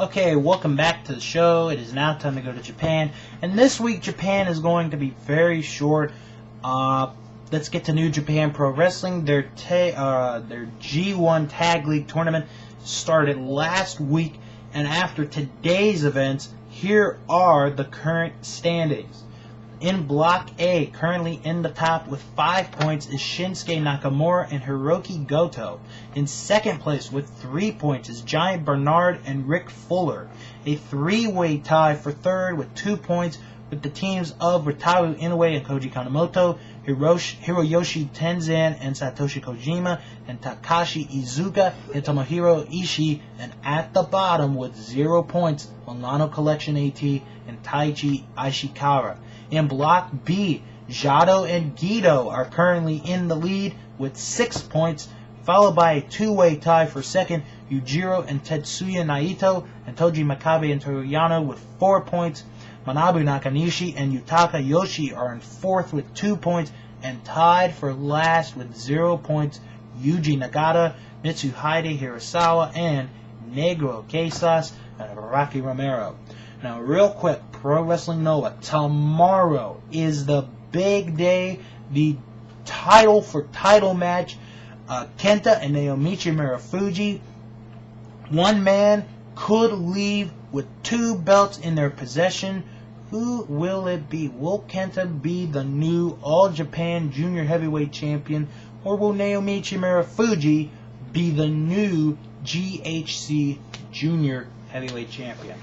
Okay, welcome back to the show. It is now time to go to Japan. And this week, Japan is going to be very short. Let's get to New Japan Pro Wrestling. Their G1 Tag League tournament started last week. And after today's events, here are the current standings. In Block A, currently in the top with 5 points, is Shinsuke Nakamura and Hiroki Goto. In second place with 3 points is Giant Bernard and Rick Fuller. A three-way tie for third with 2 points with the teams of Wataru Inoue and Koji Kanemoto, Hiroyoshi Tenzan and Satoshi Kojima, and Takashi Iizuka and Tomohiro Ishii. And at the bottom with 0 points, Milano Collection AT and Taichi Ishikawa. In Block B, Jado and Gedo are currently in the lead with 6 points, followed by a two-way tie for second, Yujiro and Tetsuya Naito, and Toji Makabe and Toru Yano with 4 points. Manabu Nakanishi and Yutaka Yoshi are in fourth with 2 points, and tied for last with 0 points, Yuji Nagata, Mitsuhide Hirasawa, and Negro Casas and Rocky Romero. Now, real quick, Pro Wrestling Noah, tomorrow is the big day, the title for title match. Kenta and Naomichi Marufuji. One man could leave with 2 belts in their possession. Who will it be? Will Kenta be the new All Japan Junior Heavyweight Champion, or will Naomichi Marufuji be the new GHC Junior Heavyweight Champion?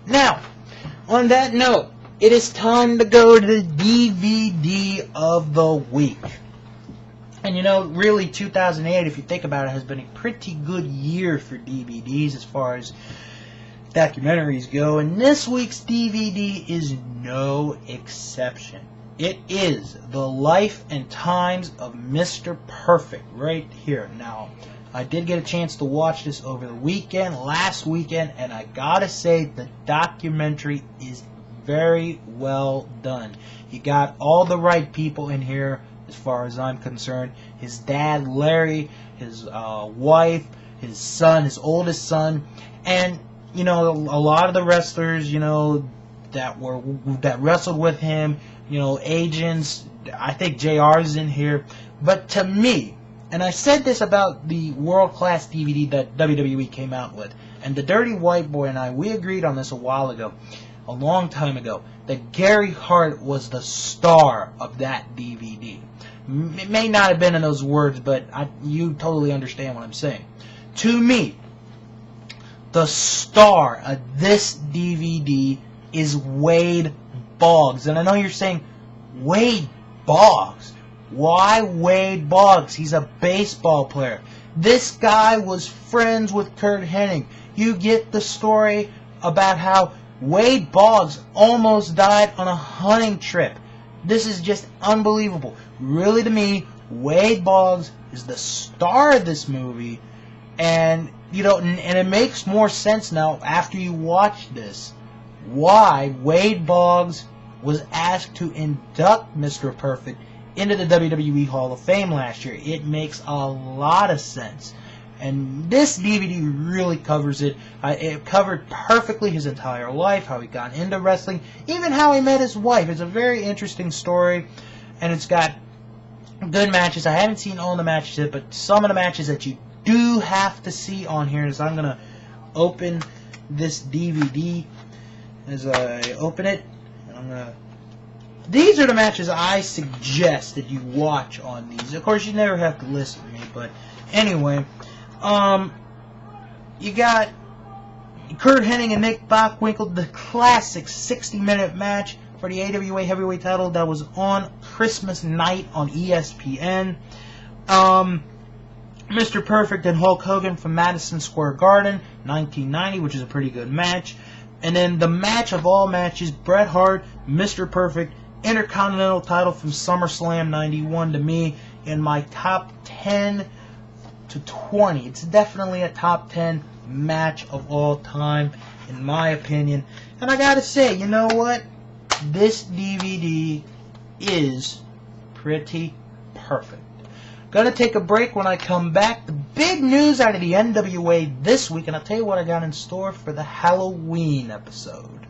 Now, on that note, it is time to go to the DVD of the week. And really 2008, if you think about it, has been a pretty good year for DVDs as far as documentaries go. And this week's DVD is no exception. It is The Life and Times of Mr. Perfect right here. Now, I did get a chance to watch this over the weekend, last weekend, and I gotta say the documentary is very well done. You got all the right people in here as far as I'm concerned. His dad, Larry, his wife, his son, his oldest son, and a lot of the wrestlers, that wrestled with him, agents. I think JR's in here, but to me, and I said this about the world-class DVD that WWE came out with, and the Dirty White Boy and I, we agreed on this a while ago, a long time ago, that Gary Hart was the star of that DVD. It may not have been in those words, but you totally understand what I'm saying. To me, the star of this DVD is Wade Boggs. And I know you're saying, Wade Boggs? Why Wade Boggs? He's a baseball player. This guy was friends with Curt Hennig. You get the story about how Wade Boggs almost died on a hunting trip. This is just unbelievable. Really, to me, Wade Boggs is the star of this movie. And, and it makes more sense now after you watch this why Wade Boggs was asked to induct Mr. Perfect into the WWE Hall of Fame last year. It makes a lot of sense. And this DVD really covers it. It covered perfectly his entire life, how he got into wrestling, even how he met his wife. It's a very interesting story, and it's got good matches. I haven't seen all the matches yet, but some of the matches that you do have to see on here is I'm going to open this DVD as I open it. And I'm going to... These are the matches I suggest that you watch on these. Of course, you never have to listen to me, but anyway, you got Curt Hennig and Nick Bockwinkel, the classic 60-minute match for the AWA Heavyweight title that was on Christmas night on ESPN. Mr. Perfect and Hulk Hogan from Madison Square Garden, 1990, which is a pretty good match. And then the match of all matches, Bret Hart, Mr. Perfect, Intercontinental title from SummerSlam 91, to me, in my top 10 to 20. It's definitely a top 10 match of all time, in my opinion. And I gotta say, you know what? This DVD is pretty perfect. Gonna take a break. When I come back, the big news out of the NWA this week, and I'll tell you what I got in store for the Halloween episode.